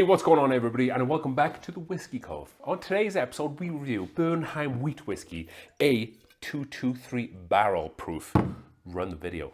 What's going on everybody, and welcome back to the Whiskey Cove. On today's episode we review Bernheim Wheat Whiskey A223 barrel proof. Run the video.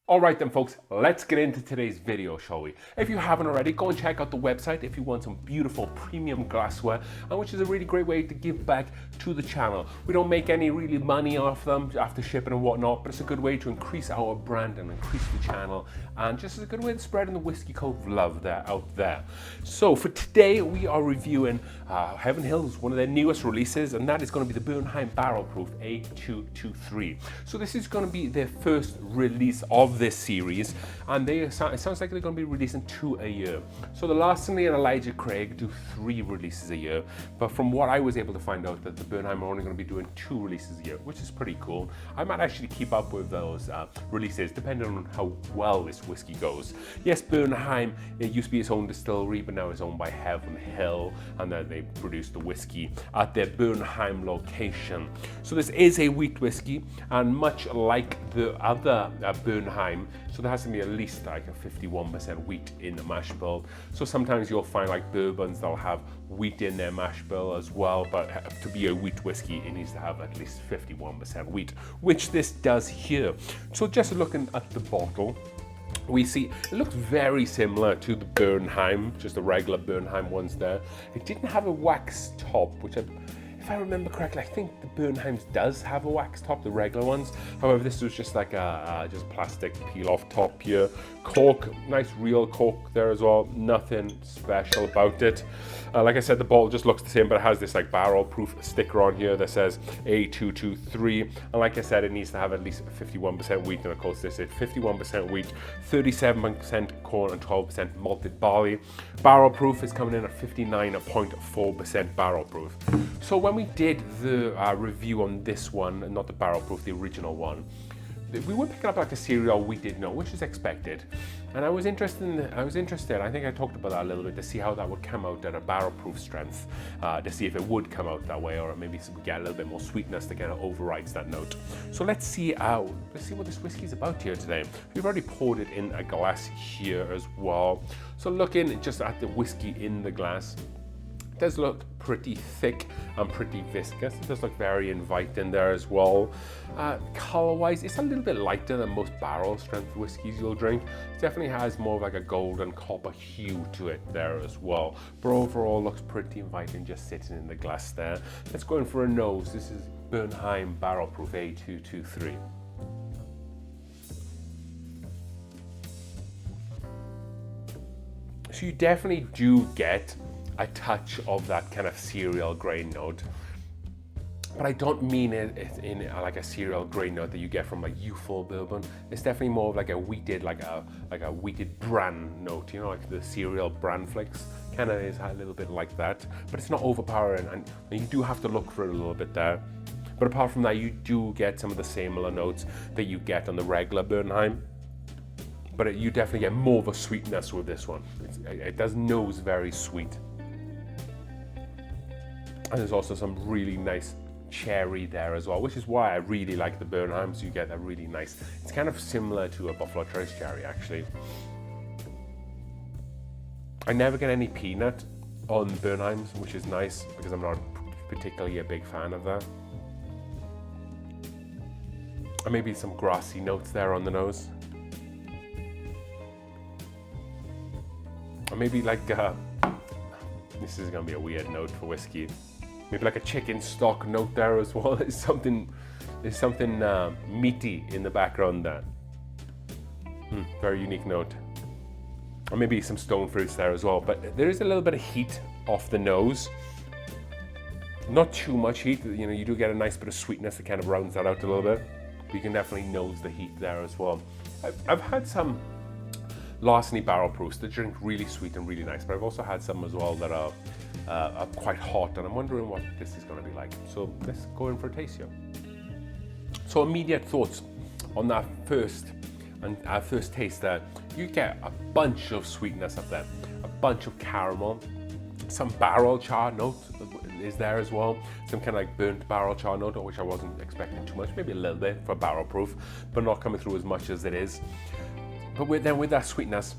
Alright then folks, let's get into today's video, shall we? If you haven't already, go and check out the website if you want some beautiful premium glassware, which is a really great way to give back to the channel. We don't make any really money off them after shipping and whatnot, but it's a good way to increase our brand and increase the channel, and just as a good way to spread in the Whiskey Cove love out there. So for today we are reviewing Heaven Hill's one of their newest releases, and that is going to be the Bernheim Barrel Proof A223. So this is going to be their first release of this series, and it sounds like they're going to be releasing 2 a year. So the Larceny and Elijah Craig do 3 releases a year, but from what I was able to find out, that the Bernheim are only going to be doing 2 releases a year, which is pretty cool. I might actually keep up with those releases depending on how well this whiskey goes. Yes, Bernheim, it used to be its own distillery, but now it's owned by Heaven Hill, and then they produce the whiskey at their Bernheim location. So this is a wheat whiskey, and much like the other Bernheim, so there has to be at least like a 51% wheat in the mash bill. So sometimes you'll find like bourbons, they'll have wheat in their mash bill as well, but to be a wheat whiskey, it needs to have at least 51% wheat, which this does here. So just looking at the bottle, we see it looks very similar to the Bernheim, just the regular Bernheim ones there. It didn't have a wax top, which if I remember correctly, I think the Bernheim's does have a wax top, the regular ones. However, this was just like a just plastic peel-off top here. Cork, nice real cork there as well. Nothing special about it. Like I said, the bottle just looks the same, but it has this like barrel-proof sticker on here that says A223. And like I said, it needs to have at least 51% wheat, and of course this is 51% wheat, 37% corn, and 12% malted barley. Barrel proof is coming in at 59.4% barrel proof. So when we did the review on this one, not the barrel proof, the original one, we were picking up like a cereal we did know, which is expected. And I was interested, I think I talked about that a little bit, to see how that would come out at a barrel proof strength, to see if it would come out that way, or maybe we get a little bit more sweetness that kind of overrides that note. So let's see what this whiskey is about here today. We've already poured it in a glass here as well. So looking just at the whiskey in the glass, it does look pretty thick and pretty viscous. It does look very inviting there as well. Color-wise, it's a little bit lighter than most barrel strength whiskeys you'll drink. It definitely has more of like a golden copper hue to it there as well. But overall, looks pretty inviting just sitting in the glass there. Let's go in for a nose. This is Bernheim Barrel Proof A223. So you definitely do get a touch of that kind of cereal grain note, but I don't mean it in like a cereal grain note that you get from like youthful bourbon. It's definitely more of like a wheated, like a wheated bran note, you know, like the cereal bran flakes. Kind of is a little bit like that, but it's not overpowering, and you do have to look for it a little bit there. But apart from that, you do get some of the similar notes that you get on the regular Bernheim. But you definitely get more of a sweetness with this one. It does nose very sweet. And there's also some really nice cherry there as well, which is why I really like the Bernheim. So you get a really nice, it's kind of similar to a Buffalo Trace cherry actually. I never get any peanut on Bernheims, which is nice because I'm not particularly a big fan of that. And maybe some grassy notes there on the nose. Or maybe like, this is gonna be a weird note for whiskey. Maybe like a chicken stock note there as well. There's something meaty in the background there. Very unique note. Or maybe some stone fruits there as well. But there is a little bit of heat off the nose. Not too much heat. You know, you do get a nice bit of sweetness that kind of rounds that out a little bit. But you can definitely nose the heat there as well. I've had some Larceny barrel proofs that drink really sweet and really nice, but I've also had some as well that are quite hot, and I'm wondering what this is going to be like. So let's go in for a taste here. So immediate thoughts on that first taste there. You get a bunch of sweetness up there, a bunch of caramel, some barrel char note is there as well. Some kind of like burnt barrel char note, which I wasn't expecting too much, maybe a little bit for barrel proof, but not coming through as much as it is. But with that sweetness,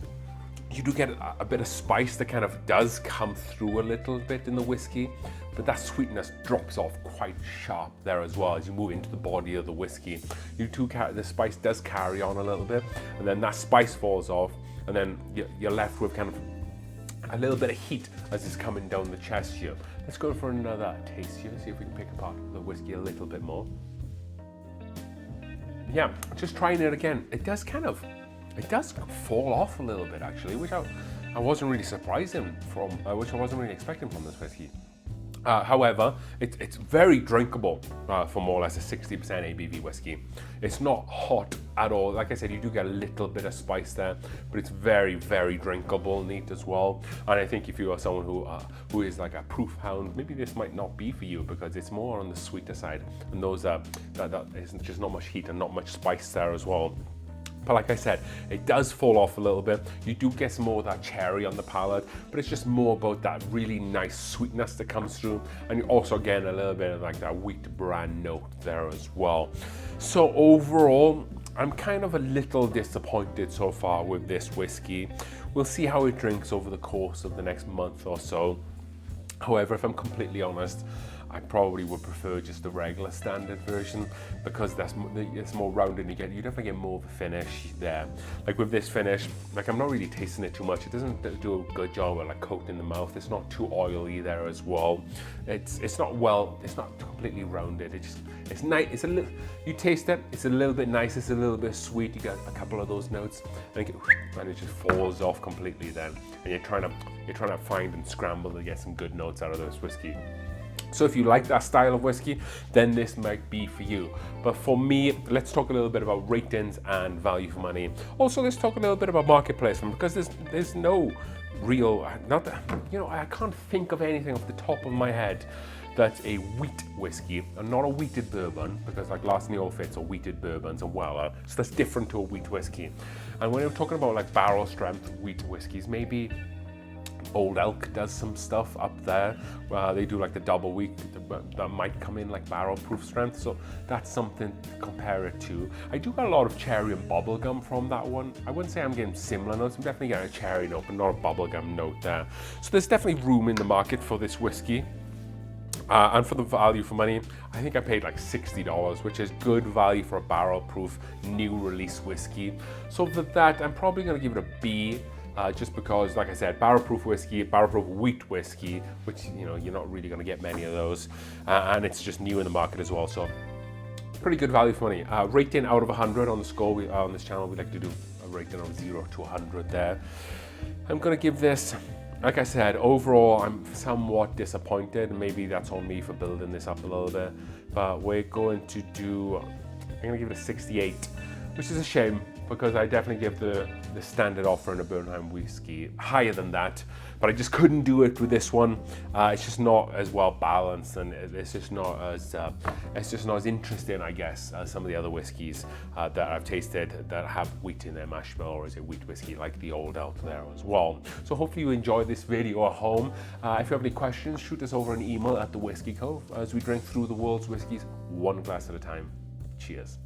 you do get a bit of spice that kind of does come through a little bit in the whiskey, but that sweetness drops off quite sharp there as well as you move into the body of the whiskey. The spice does carry on a little bit, and then that spice falls off, and then you're left with kind of a little bit of heat as it's coming down the chest here. Let's go for another taste here, see if we can pick apart the whiskey a little bit more. Yeah, just trying it again. It does fall off a little bit actually, which I wasn't really surprising from, which I wasn't really expecting from this whiskey. However, it's very drinkable for more or less a 60% ABV whiskey. It's not hot at all. Like I said, you do get a little bit of spice there, but it's very, very drinkable, neat as well. And I think if you are someone who is like a proof hound, maybe this might not be for you because it's more on the sweeter side. And those that isn't just not much heat and not much spice there as well. But like I said, it does fall off a little bit. You do get some more of that cherry on the palate, but it's just more about that really nice sweetness that comes through. And you also get a little bit of like that wheat bran note there as well. So overall, I'm kind of a little disappointed so far with this whiskey. We'll see how it drinks over the course of the next month or so. However, if I'm completely honest, I probably would prefer just the regular standard version because it's more rounded and you definitely get more of a finish there. Like with this finish, like I'm not really tasting it too much. It doesn't do a good job of like coating the mouth. It's not too oily there as well. It's not completely rounded. It's nice. It's a little, you taste it, it's a little bit nice, it's a little bit sweet. You get a couple of those notes and it just falls off completely then. And you're trying to find and scramble to get some good notes out of this whiskey. So if you like that style of whiskey, then this might be for you. But for me, let's talk a little bit about ratings and value for money. Also, let's talk a little bit about marketplace, because there's no real, I can't think of anything off the top of my head that's a wheat whiskey and not a wheated bourbon, because like Last Neo Fits or wheated bourbons and Weller, so that's different to a wheat whiskey. And when we're talking about like barrel strength wheat whiskeys, maybe Old Elk does some stuff up there. They do like the double wheat that might come in like barrel proof strength, so that's something to compare it to. I do get a lot of cherry and bubblegum from that one. I wouldn't say I'm getting similar notes. I'm definitely getting a cherry note, but not a bubblegum note there. So there's definitely room in the market for this whiskey. And for the value for money, I think I paid like $60, which is good value for a barrel proof new release whiskey. So for that, I'm probably going to give it a B. Just because, like I said, barrel-proof whiskey, barrel-proof wheat whiskey, which you're not really going to get many of those, and it's just new in the market as well. So, pretty good value for money. Rating out of 100 on the score. On this channel, we like to do a rating of 0 to 100 there. I'm going to give this, like I said, overall, I'm somewhat disappointed. Maybe that's on me for building this up a little bit, but we're going to do. I'm going to give it a 68, which is a shame, because I definitely give the standard offer in a Bernheim whiskey higher than that, but I just couldn't do it with this one. It's just not as well balanced, and it's just not as interesting, I guess, as some of the other whiskeys that I've tasted that have wheat in their mash bill, or is it wheat whiskey like the Old Elk there as well. So hopefully you enjoyed this video at home. If you have any questions, shoot us over an email at TheWhiskeyCove as we drink through the world's whiskeys one glass at a time. Cheers.